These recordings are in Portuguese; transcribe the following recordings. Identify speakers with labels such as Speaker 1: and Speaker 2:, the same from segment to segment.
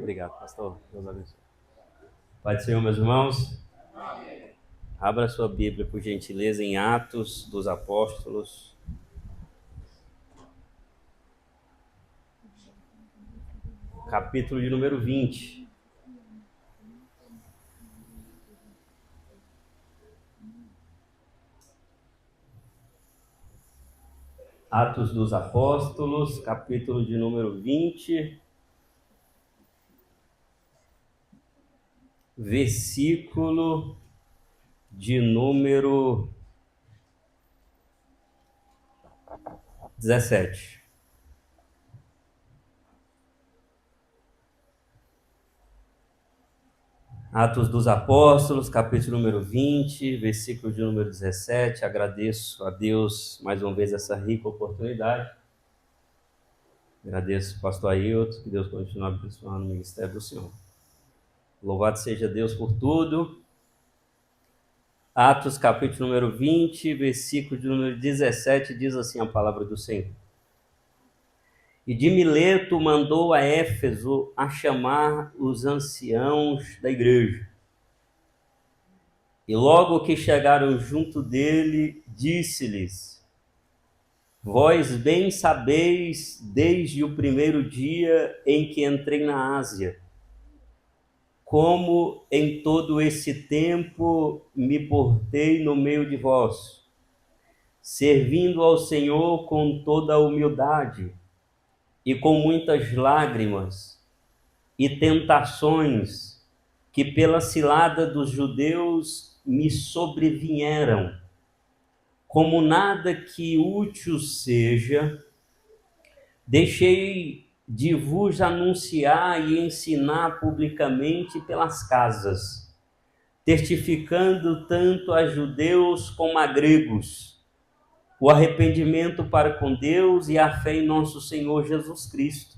Speaker 1: Obrigado, pastor. Deus abençoe. Pai do Senhor, meus irmãos.
Speaker 2: Amém.
Speaker 1: Abra sua Bíblia, por gentileza, em Atos dos Apóstolos. Capítulo de número 20. Atos dos Apóstolos, capítulo de número 20. Versículo de número 17. Atos dos Apóstolos, capítulo número 20, versículo de número 17. Agradeço a Deus mais uma vez essa rica oportunidade. Agradeço ao pastor Ailton, que Deus continue abençoando o ministério do Senhor. Louvado seja Deus por tudo. Atos, capítulo número 20, versículo de número 17, diz assim a palavra do Senhor. E de Mileto mandou a Éfeso a chamar os anciãos da igreja. E logo que chegaram junto dele, disse-lhes: Vós bem sabeis, desde o primeiro dia em que entrei na Ásia, como em todo esse tempo me portei no meio de vós, servindo ao Senhor com toda a humildade e com muitas lágrimas e tentações que pela cilada dos judeus me sobrevieram, como nada que útil seja, deixei de vos anunciar e ensinar publicamente pelas casas, testificando tanto a judeus como a gregos, o arrependimento para com Deus e a fé em nosso Senhor Jesus Cristo.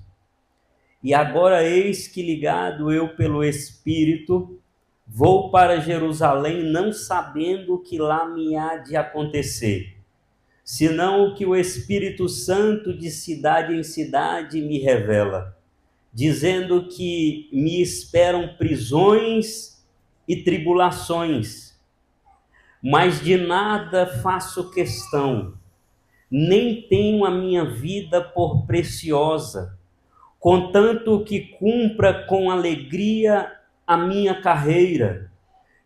Speaker 1: E agora eis que, ligado eu pelo Espírito, vou para Jerusalém, não sabendo o que lá me há de acontecer, senão o que o Espírito Santo de cidade em cidade me revela, dizendo que me esperam prisões e tribulações. Mas de nada faço questão, nem tenho a minha vida por preciosa, contanto que cumpra com alegria a minha carreira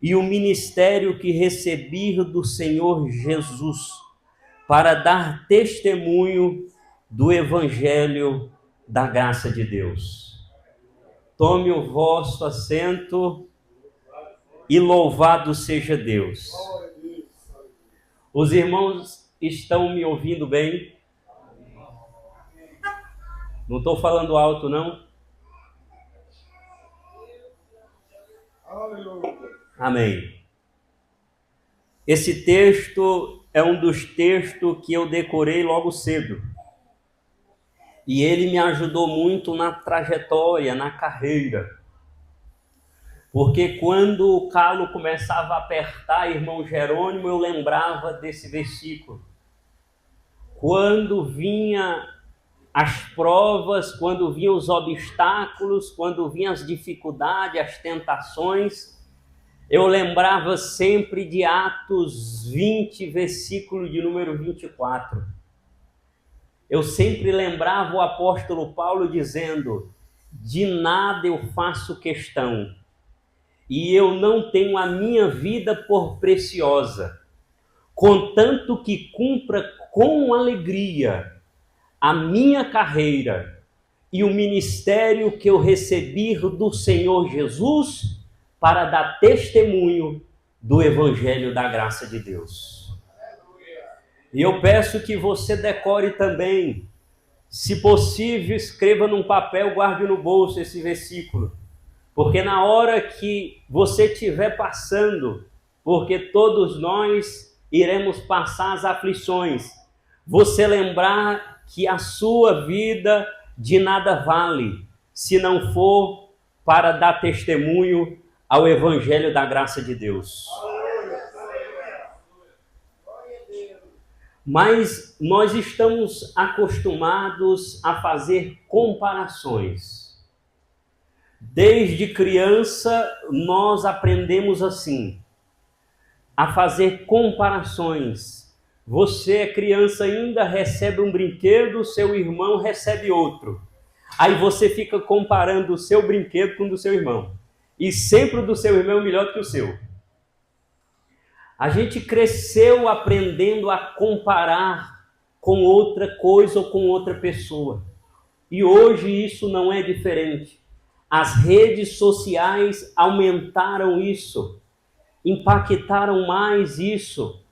Speaker 1: e o ministério que recebi do Senhor Jesus, para dar testemunho do Evangelho da graça de Deus. Tome o vosso assento e louvado seja Deus. Os irmãos estão me ouvindo bem? Não estou falando alto, não? Amém. Esse texto é um dos textos que eu decorei logo cedo. E ele me ajudou muito na trajetória, na carreira. Porque quando o calo começava a apertar, irmão Jerônimo, eu lembrava desse versículo. Quando vinha as provas, quando vinham os obstáculos, quando vinham as dificuldades, as tentações, eu lembrava sempre de Atos 20, versículo de número 24. Eu sempre lembrava o apóstolo Paulo dizendo: de nada eu faço questão, e eu não tenho a minha vida por preciosa, contanto que cumpra com alegria a minha carreira e o ministério que eu recebi do Senhor Jesus, para dar testemunho do Evangelho da graça de Deus. E eu peço que você decore também, se possível, escreva num papel, guarde no bolso esse versículo, porque na hora que você estiver passando, porque todos nós iremos passar as aflições, você lembrar que a sua vida de nada vale, se não for para dar testemunho ao Evangelho da graça de Deus. Mas nós estamos acostumados a fazer comparações. Desde criança, nós aprendemos assim, a fazer comparações. Você é criança ainda, recebe um brinquedo, seu irmão recebe outro. Aí você fica comparando o seu brinquedo com o do seu irmão. E sempre o do seu irmão é melhor do que o seu. A gente cresceu aprendendo a comparar com outra coisa ou com outra pessoa. E hoje isso não é diferente. As redes sociais aumentaram isso, impactaram mais isso,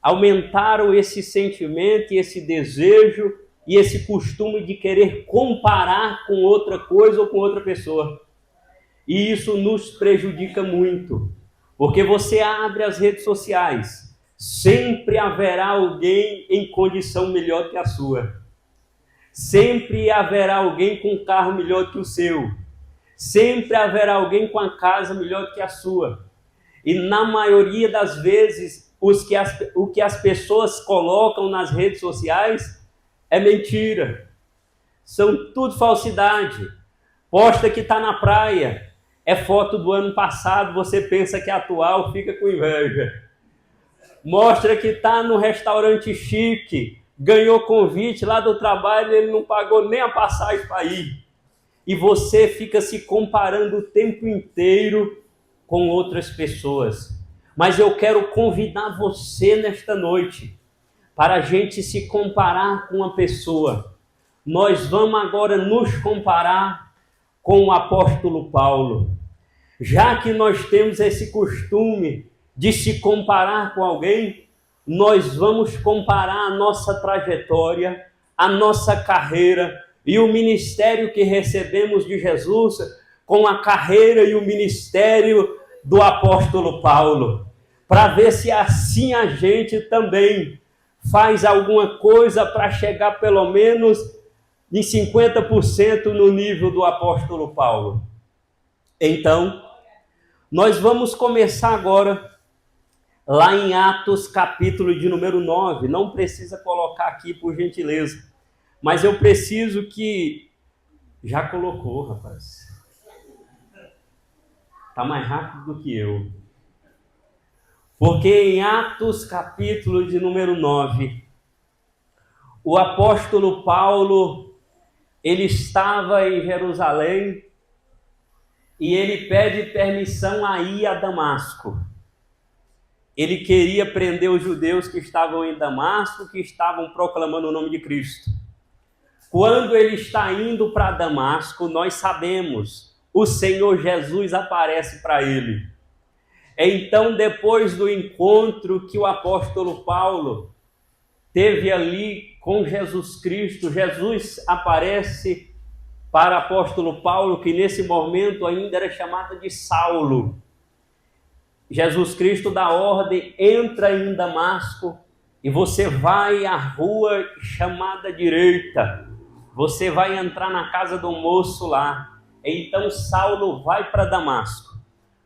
Speaker 1: aumentaram esse sentimento e esse desejo e esse costume de querer comparar com outra coisa ou com outra pessoa. E isso nos prejudica muito, porque você abre as redes sociais, sempre haverá alguém em condição melhor que a sua. Sempre haverá alguém com um carro melhor que o seu. Sempre haverá alguém com a casa melhor que a sua. E na maioria das vezes, o que as pessoas colocam nas redes sociais é mentira. São tudo falsidade. Posta que está na praia, é foto do ano passado, você pensa que é atual, fica com inveja. Mostra que está no restaurante chique, ganhou convite lá do trabalho, ele não pagou nem a passagem para ir. E você fica se comparando o tempo inteiro com outras pessoas. Mas eu quero convidar você nesta noite para a gente se comparar com uma pessoa. Nós vamos agora nos comparar com o apóstolo Paulo. Já que nós temos esse costume de se comparar com alguém, nós vamos comparar a nossa trajetória, a nossa carreira e o ministério que recebemos de Jesus com a carreira e o ministério do apóstolo Paulo, para ver se assim a gente também faz alguma coisa para chegar pelo menos em 50% no nível do apóstolo Paulo. Então, nós vamos começar agora lá em Atos, capítulo de número 9. Não precisa colocar aqui, por gentileza. Mas eu preciso que... Já colocou, rapaz. Está mais rápido do que eu. Porque em Atos, capítulo de número 9, o apóstolo Paulo, ele estava em Jerusalém e ele pede permissão a ir a Damasco. Ele queria prender os judeus que estavam em Damasco, que estavam proclamando o nome de Cristo. Quando ele está indo para Damasco, nós sabemos, o Senhor Jesus aparece para ele. Então, depois do encontro que o apóstolo Paulo teve ali com Jesus Cristo, Jesus aparece para o apóstolo Paulo, que nesse momento ainda era chamado de Saulo. Jesus Cristo dá ordem, entra em Damasco e você vai à rua chamada direita. Você vai entrar na casa do moço lá. Então Saulo vai para Damasco.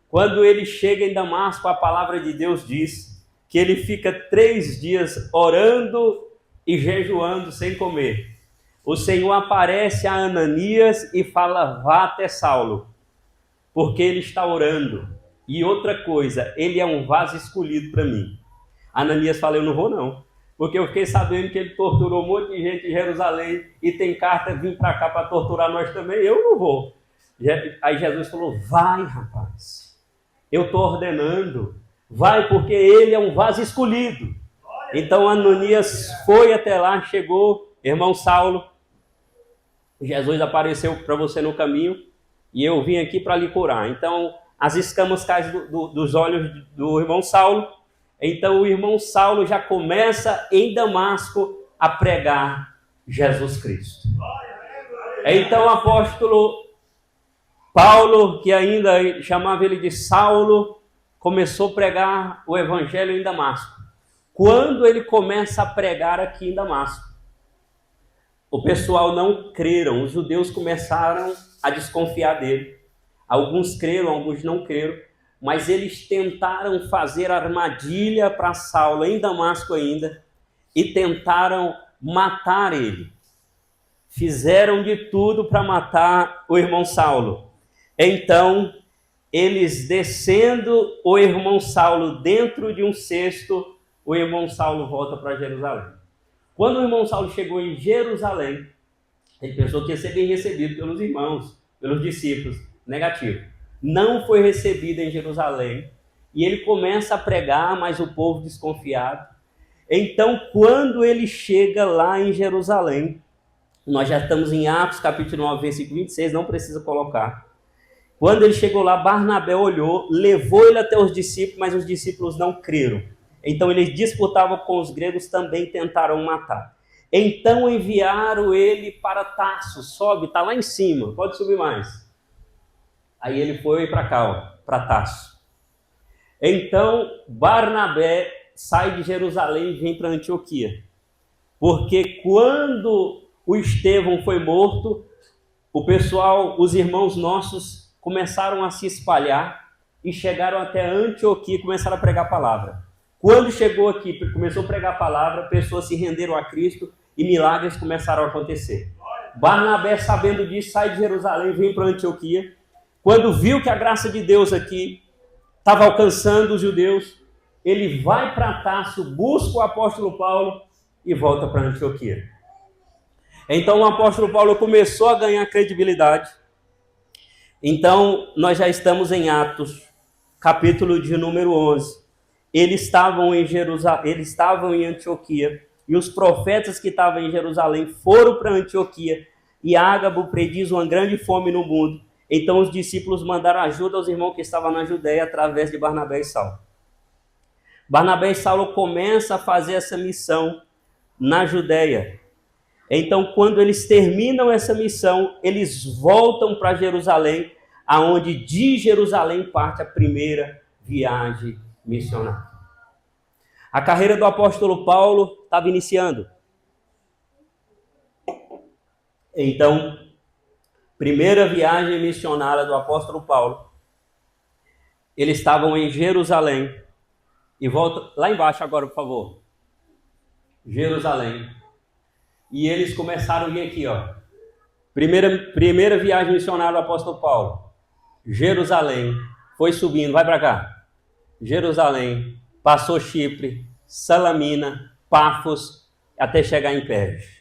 Speaker 1: Quando ele chega em Damasco, a palavra de Deus diz que ele fica 3 dias orando e jejuando sem comer. O Senhor aparece a Ananias e fala: vá até Saulo, porque ele está orando. E outra coisa, ele é um vaso escolhido para mim. Ananias fala: eu não vou não, porque eu fiquei sabendo que ele torturou um monte de gente em Jerusalém e tem carta vir para cá para torturar nós também, eu não vou. Aí Jesus falou: vai, rapaz, eu estou ordenando, vai, porque ele é um vaso escolhido. Então Ananias foi até lá, chegou: irmão Saulo, Jesus apareceu para você no caminho e eu vim aqui para lhe curar. Então as escamas caem dos olhos do irmão Saulo. Então o irmão Saulo já começa em Damasco a pregar Jesus Cristo. Então o apóstolo Paulo, que ainda chamava ele de Saulo, começou a pregar o evangelho em Damasco. Quando ele começa a pregar aqui em Damasco, o pessoal não creram, os judeus começaram a desconfiar dele. Alguns creram, alguns não creram, mas eles tentaram fazer armadilha para Saulo em Damasco ainda e tentaram matar ele. Fizeram de tudo para matar o irmão Saulo. Então, eles descendo o irmão Saulo dentro de um cesto, o irmão Saulo volta para Jerusalém. Quando o irmão Saulo chegou em Jerusalém, ele pensou que ia ser bem recebido pelos irmãos, pelos discípulos. Negativo. Não foi recebido em Jerusalém. E ele começa a pregar, mas o povo desconfiado. Então, quando ele chega lá em Jerusalém, nós já estamos em Atos capítulo 9, versículo 26, não precisa colocar. Quando ele chegou lá, Barnabé olhou, levou ele até os discípulos, mas os discípulos não creram. Então eles disputavam com os gregos, também tentaram matar. Então enviaram ele para Tarso, sobe, está lá em cima, pode subir mais. Aí ele foi para cá, ó, para Tarso. Então Barnabé sai de Jerusalém e vem para Antioquia. Porque quando o Estevão foi morto, o pessoal, os irmãos nossos, começaram a se espalhar e chegaram até Antioquia e começaram a pregar a palavra. Quando chegou aqui, começou a pregar a palavra, pessoas se renderam a Cristo e milagres começaram a acontecer. Barnabé, sabendo disso, sai de Jerusalém, vem para Antioquia. Quando viu que a graça de Deus aqui estava alcançando os judeus, ele vai para Tarso, busca o apóstolo Paulo e volta para Antioquia. Então o apóstolo Paulo começou a ganhar credibilidade. Então nós já estamos em Atos, capítulo de número 11. Eles estavam em Jerusalém, eles estavam em Antioquia, e os profetas que estavam em Jerusalém foram para Antioquia, e Ágabo prediz uma grande fome no mundo. Então os discípulos mandaram ajuda aos irmãos que estavam na Judéia através de Barnabé e Saulo. Barnabé e Saulo começam a fazer essa missão na Judéia. Então, quando eles terminam essa missão, eles voltam para Jerusalém, aonde de Jerusalém parte a primeira viagem missionária. A carreira do apóstolo Paulo estava iniciando. Então, primeira viagem missionária do apóstolo Paulo. Eles estavam em Jerusalém. E volta lá embaixo agora, por favor. Jerusalém. E eles começaram a vir aqui, ó. Primeira viagem missionária do apóstolo Paulo. Jerusalém. Foi subindo, vai para cá. Jerusalém. Passou Chipre, Salamina, Pafos, até chegar em Perge.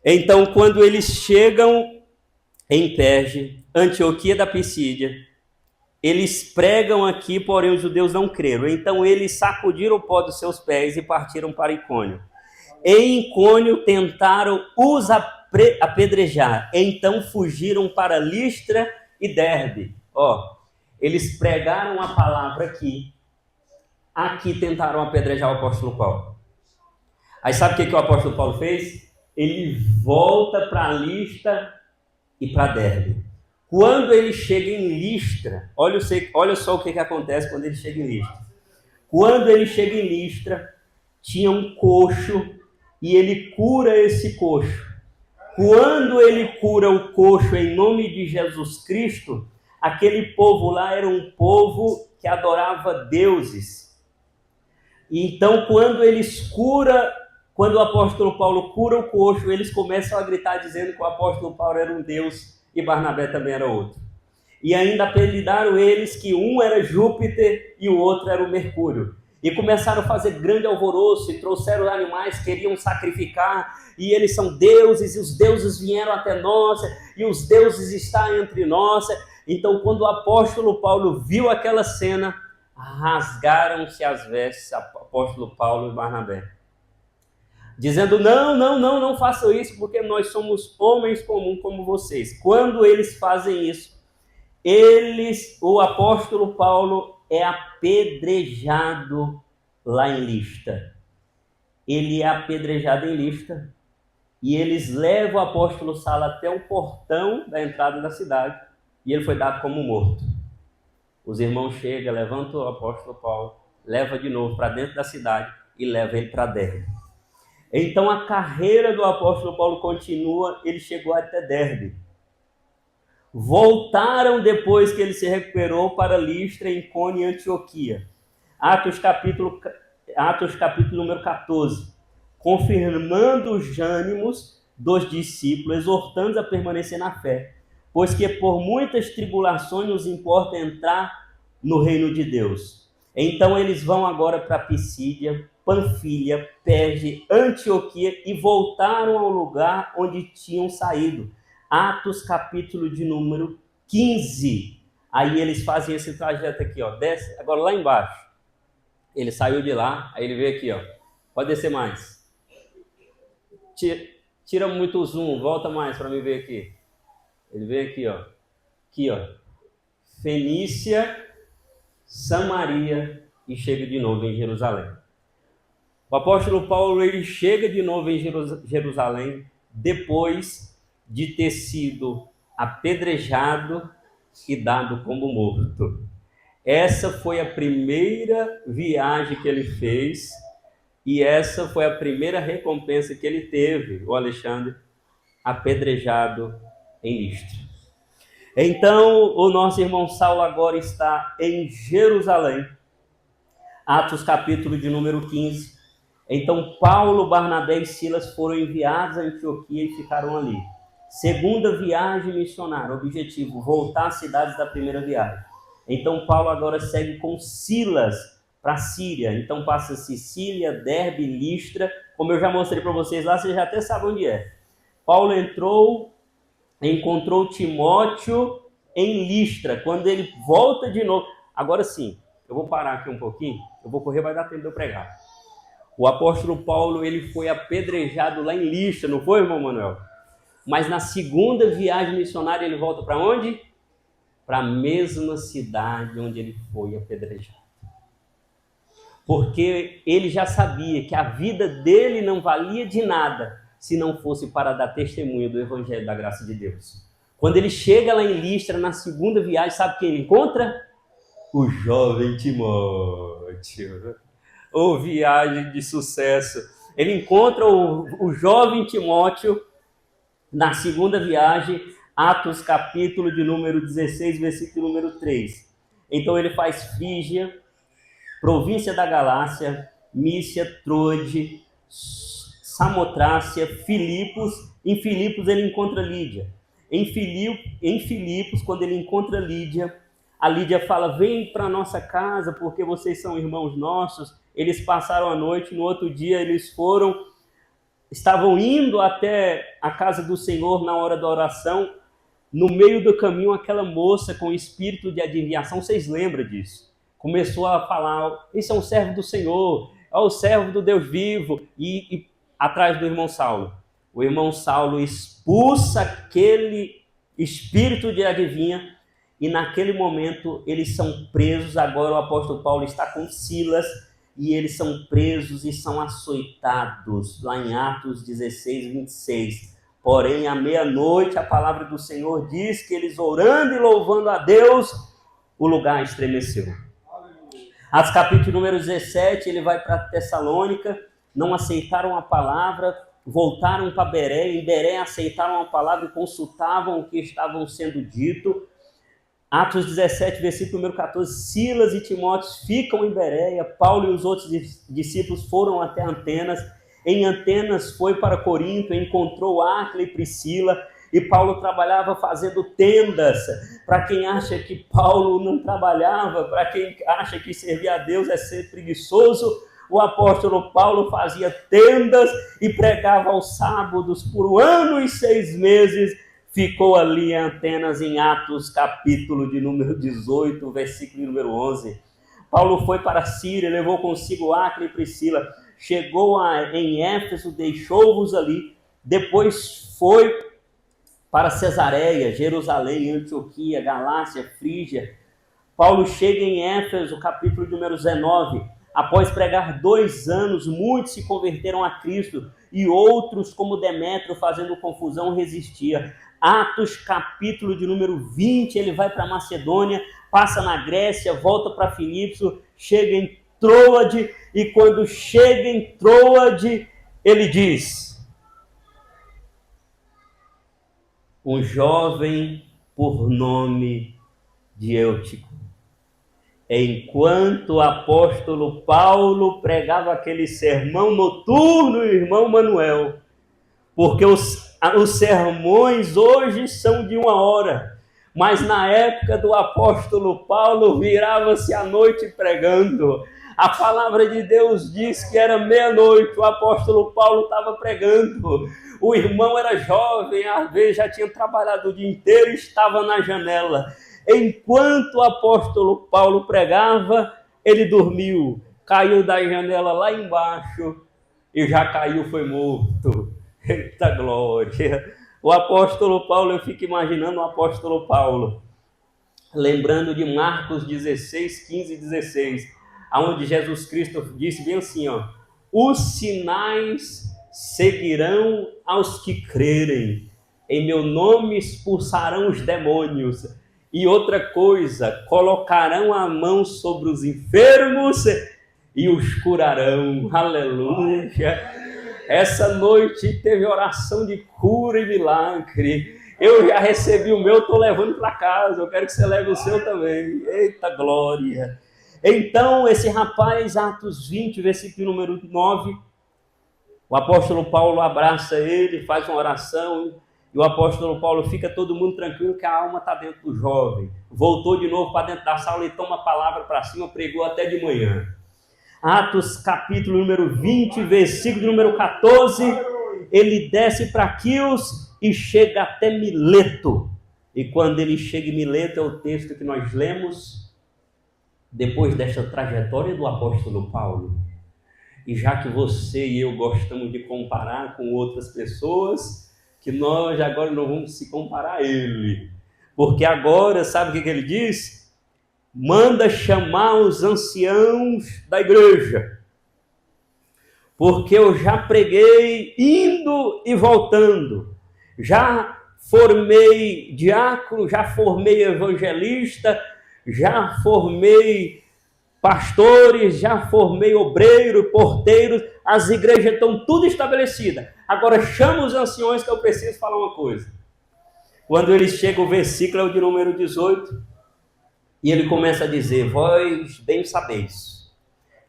Speaker 1: Então, quando eles chegam em Perge, Antioquia da Pisídia, eles pregam aqui, porém os judeus não creram. Então eles sacudiram o pó dos seus pés e partiram para Icônio. Em Icônio tentaram os apedrejar. Então fugiram para Listra e Derbe. Ó, eles pregaram a palavra aqui. Aqui tentaram apedrejar o apóstolo Paulo. Aí sabe o que o apóstolo Paulo fez? Ele volta para Listra e para Derbe. Quando ele chega em Listra, olha só o que acontece quando ele chega em Listra. Quando ele chega em Listra, tinha um coxo e ele cura esse coxo. Quando ele cura o coxo em nome de Jesus Cristo, aquele povo lá era um povo que adorava deuses. Então, quando o apóstolo Paulo cura o coxo, eles começam a gritar dizendo que o apóstolo Paulo era um deus e Barnabé também era outro. E ainda apelidaram eles que um era Júpiter e o outro era o Mercúrio. E começaram a fazer grande alvoroço e trouxeram animais, queriam sacrificar, e eles são deuses, e os deuses vieram até nós, e os deuses estão entre nós. Então, quando o apóstolo Paulo viu aquela cena, rasgaram-se as vestes, apóstolo Paulo e Barnabé, dizendo, não façam isso, porque nós somos homens comuns como vocês. Quando eles fazem isso, o apóstolo Paulo é apedrejado lá em Listra. Ele é apedrejado em Listra, e eles levam o apóstolo Saulo até o portão da entrada da cidade, e ele foi dado como morto. Os irmãos chegam, levantam o apóstolo Paulo, leva de novo para dentro da cidade e leva ele para Derbe. Então a carreira do apóstolo Paulo continua, ele chegou até Derbe. Voltaram depois que ele se recuperou para Listra, Icônio e Antioquia. Atos capítulo número 14. Confirmando os ânimos dos discípulos, exortando a permanecer na fé, pois que por muitas tribulações nos importa entrar no reino de Deus. Então eles vão agora para Pisídia, Panfilha, Perge, Antioquia e voltaram ao lugar onde tinham saído. Atos capítulo de número 15. Aí eles fazem esse trajeto aqui, ó. Desce, agora lá embaixo. Ele saiu de lá, aí ele veio aqui, ó. Pode descer mais. Tira muito o zoom, volta mais para mim ver aqui. Ele veio aqui, ó. Aqui, ó. Fenícia, Samaria e chega de novo em Jerusalém. O apóstolo Paulo, ele chega de novo em Jerusalém depois de ter sido apedrejado e dado como morto. Essa foi a primeira viagem que ele fez e essa foi a primeira recompensa que ele teve, o Alexandre, apedrejado em Listra. Então, o nosso irmão Saulo agora está em Jerusalém. Atos capítulo de número 15. Então, Paulo, Barnabé e Silas foram enviados a Antioquia e ficaram ali. Segunda viagem missionária, objetivo, voltar às cidades da primeira viagem. Então, Paulo agora segue com Silas para a Síria. Então, passa Sicília, Derbe, Listra. Como eu já mostrei para vocês lá, vocês já até sabem onde é. Paulo encontrou Timóteo em Listra. Quando ele volta de novo... Agora sim, eu vou parar aqui um pouquinho. Eu vou correr, vai dar tempo de eu pregar. O apóstolo Paulo, ele foi apedrejado lá em Listra, não foi, irmão Manuel? Mas na segunda viagem missionária, ele volta para onde? Para a mesma cidade onde ele foi apedrejado. Porque ele já sabia que a vida dele não valia de nada se não fosse para dar testemunho do Evangelho da graça de Deus. Quando ele chega lá em Listra, na segunda viagem, sabe quem ele encontra? O jovem Timóteo. Ô, viagem de sucesso. Ele encontra o jovem Timóteo na segunda viagem, Atos capítulo de número 16, versículo número 3. Então ele faz Frígia, província da Galácia, Mícia, Troade, Samotrácia, Filipos. Em Filipos ele encontra Lídia. Em Filipos, quando ele encontra Lídia, a Lídia fala, vem para nossa casa, porque vocês são irmãos nossos. Eles passaram a noite, no outro dia eles estavam indo até a casa do Senhor na hora da oração. No meio do caminho, aquela moça com espírito de adivinhação, vocês lembram disso? Começou a falar, esse é um servo do Senhor, é o servo do Deus vivo, e atrás do irmão Saulo. O irmão Saulo expulsa aquele espírito de adivinha, e naquele momento eles são presos. Agora o apóstolo Paulo está com Silas, e eles são presos e são açoitados, lá em Atos 16, 26. Porém, à meia-noite, a palavra do Senhor diz que eles orando e louvando a Deus, o lugar estremeceu. Atos capítulo número 17, ele vai para Tessalônica, não aceitaram a palavra, voltaram para Bereia, em Bereia aceitaram a palavra e consultavam o que estavam sendo dito. Atos 17, versículo número 14, Silas e Timóteo ficam em Bereia, Paulo e os outros discípulos foram até Atenas. Em Atenas foi para Corinto, encontrou Áquila e Priscila, e Paulo trabalhava fazendo tendas. Para quem acha que Paulo não trabalhava, para quem acha que servir a Deus é ser preguiçoso, o apóstolo Paulo fazia tendas e pregava aos sábados por 1 ano e 6 meses. Ficou ali em Atenas, em Atos capítulo de número 18, versículo número 11. Paulo foi para a Síria, levou consigo Áquila e Priscila, chegou em Éfeso, deixou-os ali, depois foi para Cesareia, Jerusalém, Antioquia, Galácia, Frígia. Paulo chega em Éfeso, capítulo número 19. Após pregar 2 anos, muitos se converteram a Cristo e outros, como Demétrio, fazendo confusão, resistia. Atos, capítulo de número 20, ele vai para Macedônia, passa na Grécia, volta para Filipos, chega em Troade, e quando chega em Troade, ele diz: um jovem por nome de Eutico. Enquanto o apóstolo Paulo pregava aquele sermão noturno, irmão Manuel, porque Os sermões hoje são de 1 hora, mas na época do apóstolo Paulo virava-se à noite pregando. A palavra de Deus diz que era meia-noite, o apóstolo Paulo estava pregando. O irmão era jovem, às vezes já tinha trabalhado o dia inteiro e estava na janela. Enquanto o apóstolo Paulo pregava, ele dormiu, caiu da janela lá embaixo e já caiu, foi morto. Eita glória! O apóstolo Paulo, eu fico imaginando o apóstolo Paulo, lembrando de Marcos 16, 15 e 16, onde Jesus Cristo disse bem assim, ó: os sinais seguirão aos que crerem, em meu nome expulsarão os demônios, e outra coisa, colocarão a mão sobre os enfermos e os curarão. Aleluia! Essa noite teve oração de cura e milagre. Eu já recebi o meu, estou levando para casa. Eu quero que você leve o seu também. Eita glória! Então, esse rapaz, Atos 20, versículo número 9, o apóstolo Paulo abraça ele, faz uma oração, e o apóstolo Paulo fica todo mundo tranquilo que a alma está dentro do jovem. Voltou de novo para dentro da sala e toma a palavra para cima, pregou até de manhã. Atos capítulo número 20, versículo número 14, ele desce para Quios e chega até Mileto. E quando ele chega em Mileto, é o texto que nós lemos, depois desta trajetória do apóstolo Paulo. E já que você e eu gostamos de comparar com outras pessoas, que nós agora não vamos se comparar a ele. Porque agora, sabe o que ele diz? Manda chamar os anciãos da igreja, porque eu já preguei indo e voltando, já formei diácono, já formei evangelista, já formei pastores, já formei obreiro, porteiros, as igrejas estão tudo estabelecidas. Agora chama os anciões que eu preciso falar uma coisa. Quando ele chega, o versículo é o de número 18, e ele começa a dizer: vós bem sabeis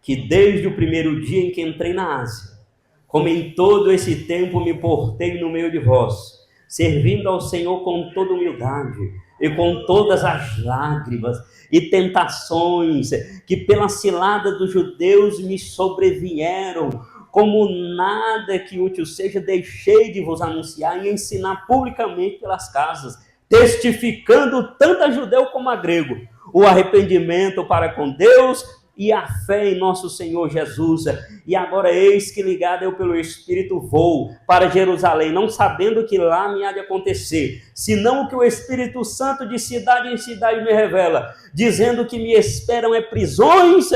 Speaker 1: que desde o primeiro dia em que entrei na Ásia, como em todo esse tempo me portei no meio de vós, servindo ao Senhor com toda humildade e com todas as lágrimas e tentações que pela cilada dos judeus me sobrevieram, como nada que útil seja, deixei de vos anunciar e ensinar publicamente pelas casas, testificando tanto a judeu como a grego, o arrependimento para com Deus e a fé em nosso Senhor Jesus. E agora eis que ligado eu pelo Espírito vou para Jerusalém, não sabendo que lá me há de acontecer, senão o que o Espírito Santo de cidade em cidade me revela, dizendo que me esperam prisões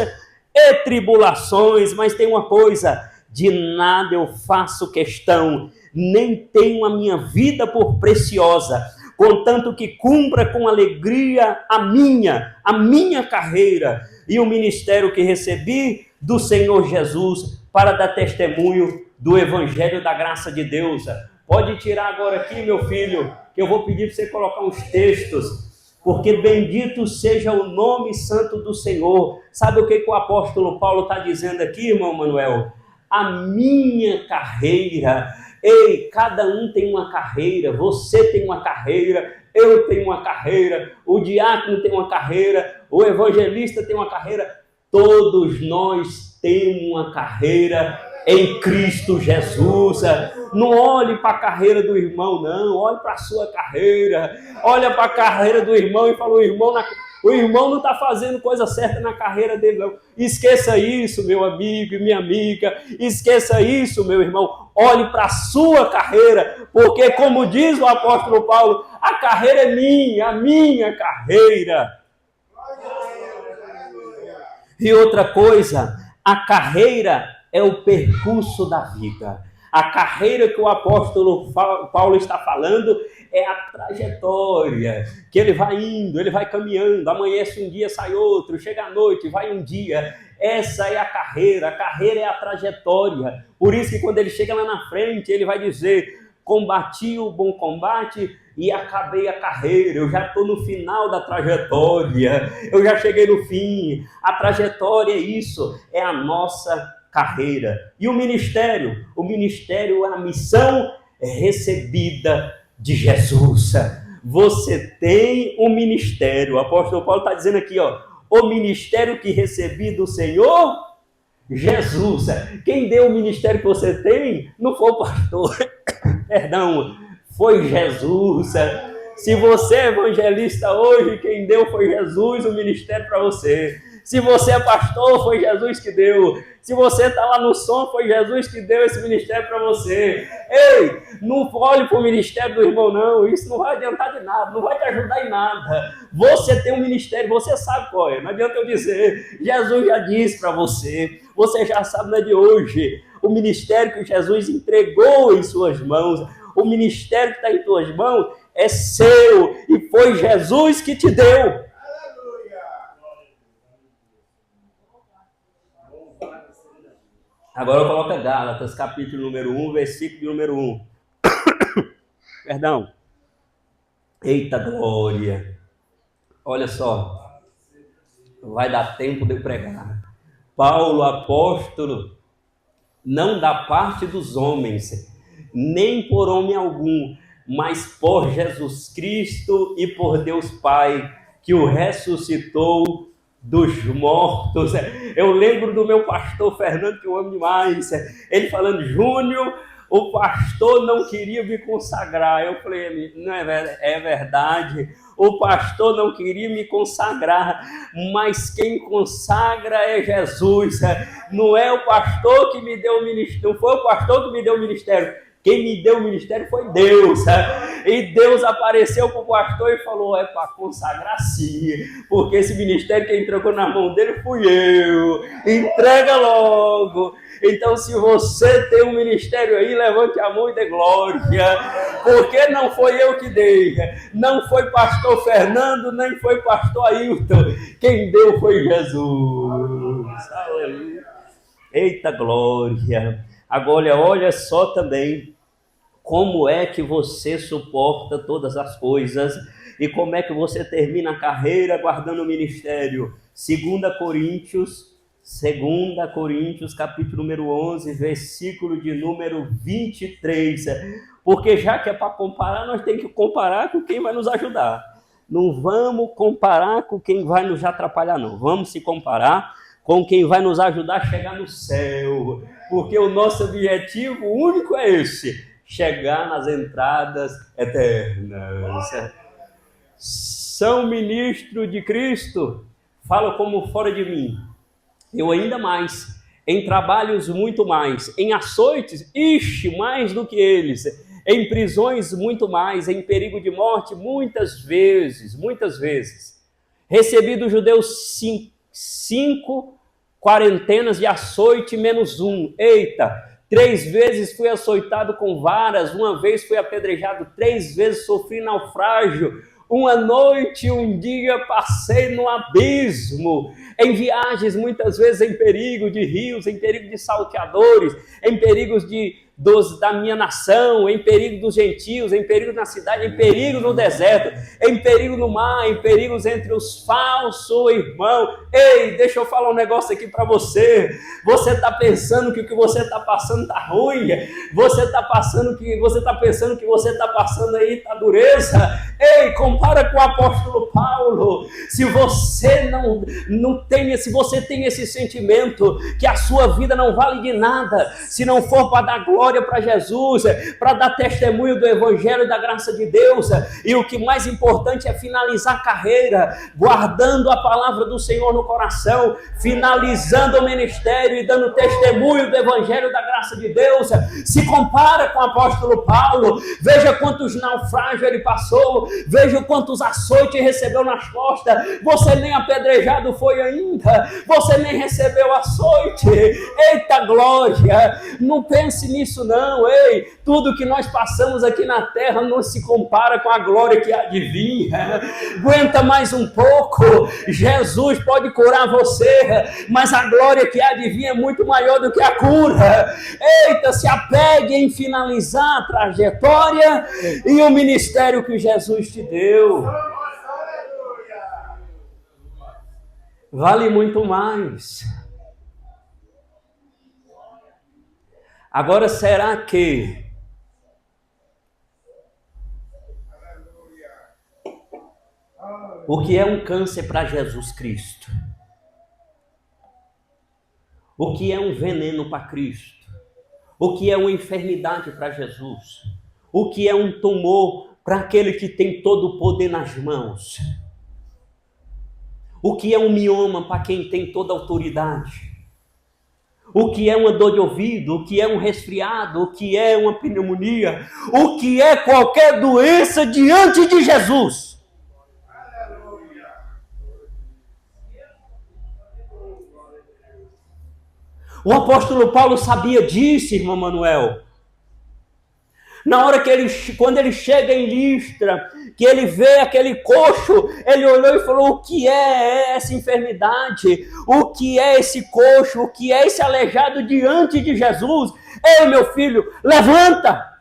Speaker 1: e tribulações. Mas tem uma coisa, de nada eu faço questão, nem tenho a minha vida por preciosa, contanto que cumpra com alegria a minha carreira e o ministério que recebi do Senhor Jesus para dar testemunho do Evangelho da graça de Deus. Pode tirar agora aqui, meu filho, que eu vou pedir para você colocar uns textos, porque bendito seja o nome santo do Senhor. Sabe o que o apóstolo Paulo está dizendo aqui, irmão Manuel? A minha carreira. Ei, cada um tem uma carreira, você tem uma carreira, eu tenho uma carreira, o diácono tem uma carreira, o evangelista tem uma carreira, todos nós temos uma carreira em Cristo Jesus. Não olhe para a carreira do irmão, não, olhe para a sua carreira, olha para a carreira do irmão e fala: o irmão não está fazendo coisa certa na carreira dele, não. Esqueça isso, meu amigo e minha amiga. Esqueça isso, meu irmão. Olhe para a sua carreira, porque como diz o apóstolo Paulo, a carreira é minha, a minha carreira. E outra coisa, a carreira é o percurso da vida. A carreira que o apóstolo Paulo está falando é a trajetória, que ele vai indo, ele vai caminhando, amanhece um dia, sai outro, chega à noite, vai um dia. Essa é a carreira é a trajetória. Por isso que quando ele chega lá na frente, ele vai dizer: combati o bom combate e acabei a carreira. Eu já estou no final da trajetória, eu já cheguei no fim. A trajetória é isso, é a nossa carreira. E o ministério, a missão recebida de Jesus. Você tem um ministério. O apóstolo Paulo está dizendo aqui, ó, o ministério que recebi do Senhor Jesus. Quem deu o ministério que você tem não foi o pastor, perdão, foi Jesus. Se você é evangelista hoje, quem deu foi Jesus o ministério para você. Se você é pastor, foi Jesus que deu. Se você está lá no som, foi Jesus que deu esse ministério para você. Ei, não olhe para o ministério do irmão, não. Isso não vai adiantar de nada, não vai te ajudar em nada. Você tem um ministério, você sabe qual é. Não adianta eu dizer. Jesus já disse para você. Você já sabe, não é de hoje. O ministério que Jesus entregou em suas mãos, o ministério que está em tuas mãos é seu. E foi Jesus que te deu. Agora coloca Gálatas, capítulo número 1, versículo número 1. Perdão. Eita glória. Olha só. Vai dar tempo de eu pregar. Paulo, apóstolo, não da parte dos homens, nem por homem algum, mas por Jesus Cristo e por Deus Pai, que o ressuscitou dos mortos. Eu lembro do meu pastor Fernando, que eu amo demais, ele falando: Júnior, o pastor não queria me consagrar. Eu falei: não é verdade, o pastor não queria me consagrar, mas quem consagra é Jesus. Não é o pastor que me deu o ministério, não foi o pastor que me deu o ministério. Quem me deu o ministério foi Deus. E Deus apareceu para o pastor e falou: é para consagrar sim, porque esse ministério que entregou na mão dele fui eu. Entrega logo. Então, se você tem um ministério aí, levante a mão e dê glória, porque não foi eu que dei, não foi pastor Fernando, nem foi pastor Ailton, quem deu foi Jesus. Aleluia. Eita glória. Agora, olha só também como é que você suporta todas as coisas e como é que você termina a carreira guardando o ministério. 2 Coríntios, capítulo número 11, versículo de número 23. Porque já que é para comparar, nós temos que comparar com quem vai nos ajudar. Não vamos comparar com quem vai nos atrapalhar, não. Vamos se comparar com quem vai nos ajudar a chegar no céu. Porque o nosso objetivo único é esse: chegar nas entradas eternas. São ministro de Cristo, falo como fora de mim. Eu ainda mais, em trabalhos muito mais, em açoites, mais do que eles, em prisões muito mais, em perigo de morte muitas vezes. Recebi dos judeus 5 quarentenas de açoite menos 1. Eita! 3 vezes fui açoitado com varas, 1 vez fui apedrejado, 3 vezes sofri naufrágio, 1 noite e 1 dia passei no abismo, em viagens muitas vezes em perigo de rios, em perigo de salteadores, em perigos da minha nação, em perigo dos gentios, em perigo na cidade, em perigo no deserto, em perigo no mar, em perigos entre os falsos irmãos. Ei, deixa eu falar um negócio aqui para você. Você está pensando que o que você está passando está ruim? Você está pensando que você está passando aí está dureza? Ei, compara com o apóstolo Paulo. Se você se você tem esse sentimento que a sua vida não vale de nada, se não for para dar glória para Jesus, para dar testemunho do evangelho e da graça de Deus, e o que mais importante é finalizar a carreira, guardando a palavra do Senhor no coração, finalizando o ministério e dando testemunho do evangelho e da graça de Deus. Se compara com o apóstolo Paulo, veja quantos naufrágios ele passou, veja quantos açoites recebeu nas costas. Você nem apedrejado foi ainda, você nem recebeu açoite. Eita glória, não pense nisso não. Ei, tudo que nós passamos aqui na terra não se compara com a glória que há de vir. Aguenta mais um pouco, Jesus pode curar você, mas a glória que há de vir é muito maior do que a cura. Eita, se apegue em finalizar a trajetória e o ministério que Jesus te deu. Vale muito mais. Agora, será que O que é um câncer para Jesus Cristo? O que é um veneno para Cristo? O que é uma enfermidade para Jesus? O que é um tumor para aquele que tem todo o poder nas mãos? O que é um mioma para quem tem toda a autoridade? O que é uma dor de ouvido? O que é um resfriado? O que é uma pneumonia? O que é qualquer doença diante de Jesus? O apóstolo Paulo sabia disso, irmão Manuel. Na hora que quando ele chega em Listra, que ele vê aquele coxo, ele olhou e falou: o que é essa enfermidade? O que é esse coxo? O que é esse aleijado diante de Jesus? Ei, meu filho, levanta!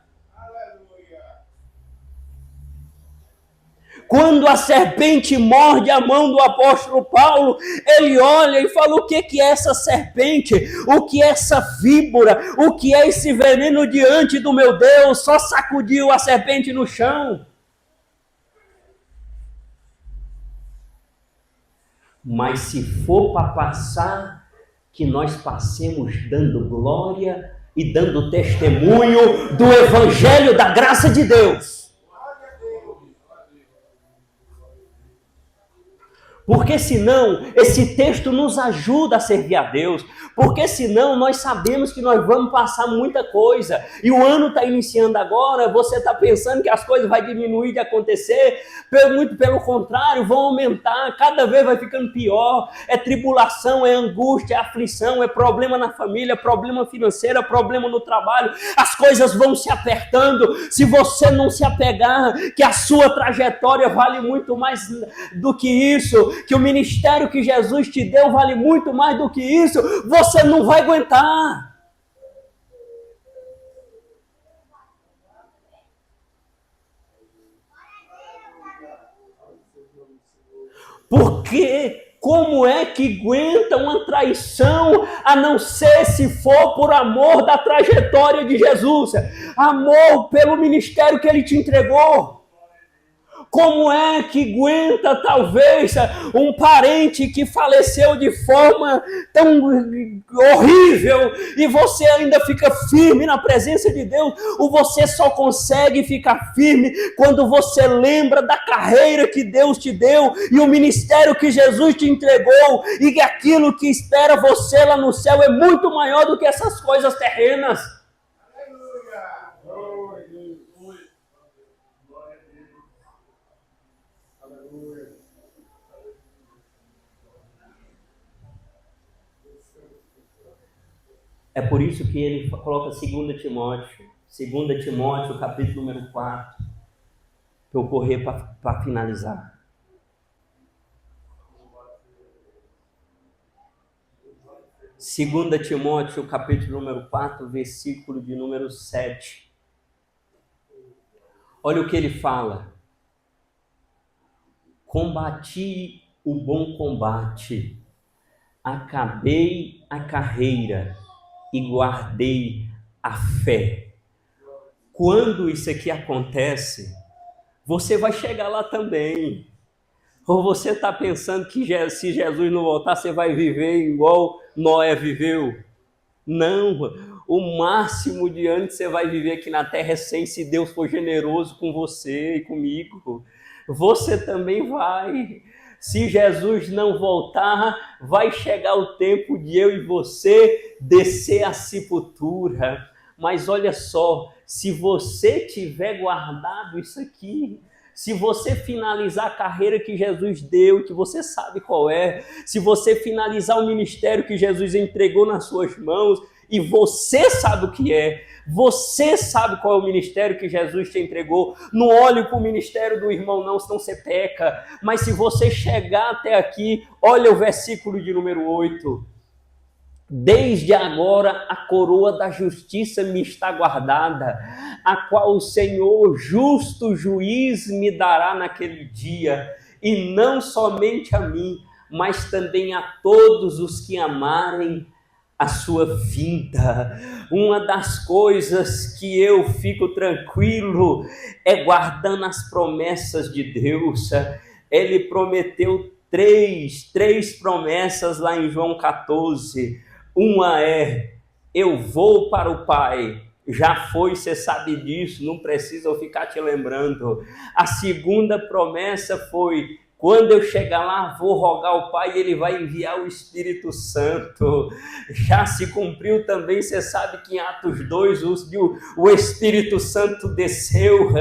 Speaker 1: Quando a serpente morde a mão do apóstolo Paulo, ele olha e fala: o que é essa serpente? O que é essa víbora? O que é esse veneno diante do meu Deus? Só sacudiu a serpente no chão. Mas se for para passar, que nós passemos dando glória e dando testemunho do evangelho da graça de Deus. Porque senão, esse texto nos ajuda a servir a Deus. Porque senão, nós sabemos que nós vamos passar muita coisa. E o ano está iniciando agora, você está pensando que as coisas vão diminuir de acontecer. Muito pelo contrário, vão aumentar. Cada vez vai ficando pior. É tribulação, é angústia, é aflição, é problema na família, é problema financeiro, é problema no trabalho. As coisas vão se apertando. Se você não se apegar, que a sua trajetória vale muito mais do que isso, que o ministério que Jesus te deu vale muito mais do que isso, você não vai aguentar. Porque como é que aguenta uma traição, a não ser se for por amor da trajetória de Jesus, amor pelo ministério que ele te entregou? Como é que aguenta, talvez, um parente que faleceu de forma tão horrível e você ainda fica firme na presença de Deus? Ou você só consegue ficar firme quando você lembra da carreira que Deus te deu e o ministério que Jesus te entregou e que aquilo que espera você lá no céu é muito maior do que essas coisas terrenas? É por isso que ele coloca 2 Timóteo, capítulo número 4, para eu correr para finalizar. 2 Timóteo, capítulo número 4, versículo de número 7. Olha o que ele fala. Combati o bom combate, acabei a carreira e guardei a fé. Quando isso aqui acontece, você vai chegar lá também. Ou você está pensando que se Jesus não voltar, você vai viver igual Noé viveu? Não, o máximo de anos que você vai viver aqui na terra é 100, se Deus for generoso com você e comigo. Você também vai. Se Jesus não voltar, vai chegar o tempo de eu e você descer à sepultura. Mas olha só, se você tiver guardado isso aqui, se você finalizar a carreira que Jesus deu, que você sabe qual é, se você finalizar o ministério que Jesus entregou nas suas mãos, e você sabe o que é, você sabe qual é o ministério que Jesus te entregou, não olhe para o ministério do irmão não, senão você peca. Mas se você chegar até aqui, olha o versículo de número 8. Desde agora a coroa da justiça me está guardada, a qual o Senhor, justo juiz, me dará naquele dia, e não somente a mim, mas também a todos os que amarem a sua vinda. Uma das coisas que eu fico tranquilo é guardando as promessas de Deus, ele prometeu três promessas lá em João 14. Uma é: eu vou para o Pai. Já foi, você sabe disso, não precisa eu ficar te lembrando. A segunda promessa foi: quando eu chegar lá, vou rogar ao Pai e Ele vai enviar o Espírito Santo. Já se cumpriu também, você sabe que em Atos 2 o Espírito Santo desceu,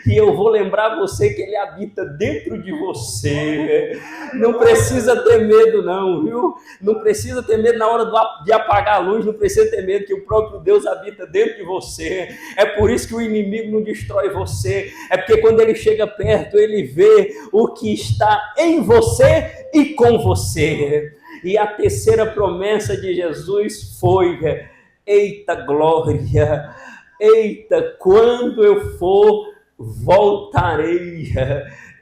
Speaker 1: e eu vou lembrar você que Ele habita dentro de você. Não precisa ter medo não, viu? Não precisa ter medo na hora de apagar a luz, não precisa ter medo que o próprio Deus habita dentro de você. É por isso que o inimigo não destrói você, é porque quando ele chega perto, ele vê o que está em você e com você. E a terceira promessa de Jesus foi: eita glória, eita, quando eu for, voltarei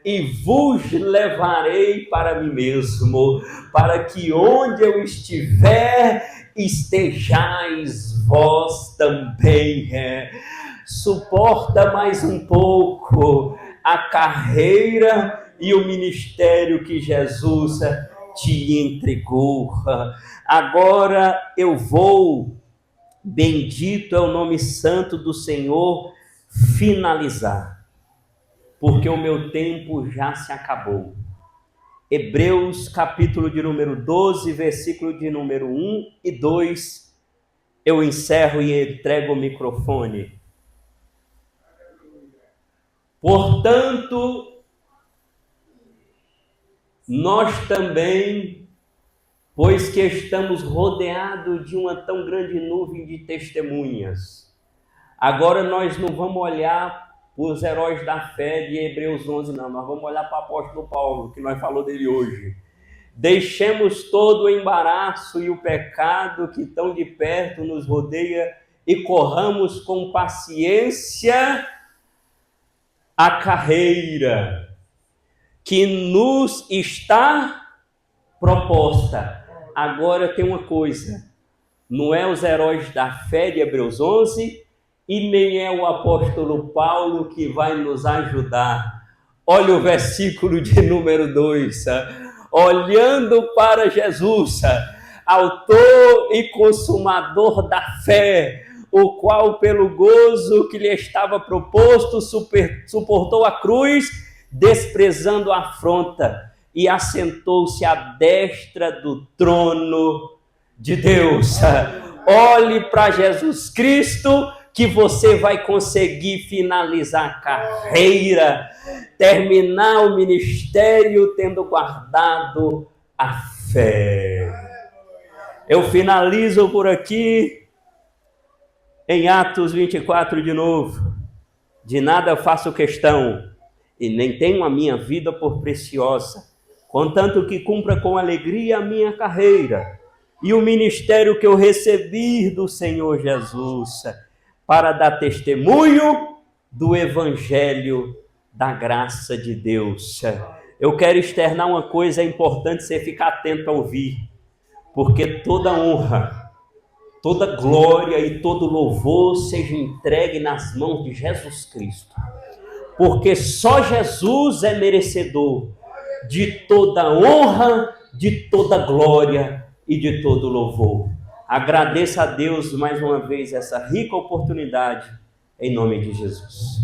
Speaker 1: e vos levarei para mim mesmo, para que onde eu estiver, estejais vós também. Suporta mais um pouco a carreira e o ministério que Jesus te entregou. Agora eu vou, bendito é o nome santo do Senhor, finalizar, porque o meu tempo já se acabou. Hebreus capítulo de número 12, versículo de número 1 e 2, eu encerro e entrego o microfone. Portanto, nós também, pois que estamos rodeados de uma tão grande nuvem de testemunhas, agora nós não vamos olhar para os heróis da fé de Hebreus 11, não, nós vamos olhar para o apóstolo Paulo, que nós falamos dele hoje. Deixemos todo o embaraço e o pecado que tão de perto nos rodeia e corramos com paciência a carreira que nos está proposta. Agora tem uma coisa, não é os heróis da fé de Hebreus 11 e nem é o apóstolo Paulo que vai nos ajudar. Olha o versículo de número 2, olhando para Jesus, autor e consumador da fé, o qual pelo gozo que lhe estava proposto suportou a cruz, desprezando a afronta, e assentou-se à destra do trono de Deus. Olhe para Jesus Cristo, que você vai conseguir finalizar a carreira, terminar o ministério tendo guardado a fé. Eu finalizo por aqui em Atos 24 de novo. De nada faço questão, e nem tenho a minha vida por preciosa, contanto que cumpra com alegria a minha carreira e o ministério que eu recebi do Senhor Jesus, para dar testemunho do Evangelho da graça de Deus. Eu quero externar uma coisa importante, você ficar atento a ouvir, porque toda honra, toda glória e todo louvor seja entregue nas mãos de Jesus Cristo, porque só Jesus é merecedor de toda honra, de toda glória e de todo louvor. Agradeço a Deus mais uma vez essa rica oportunidade, em nome de Jesus.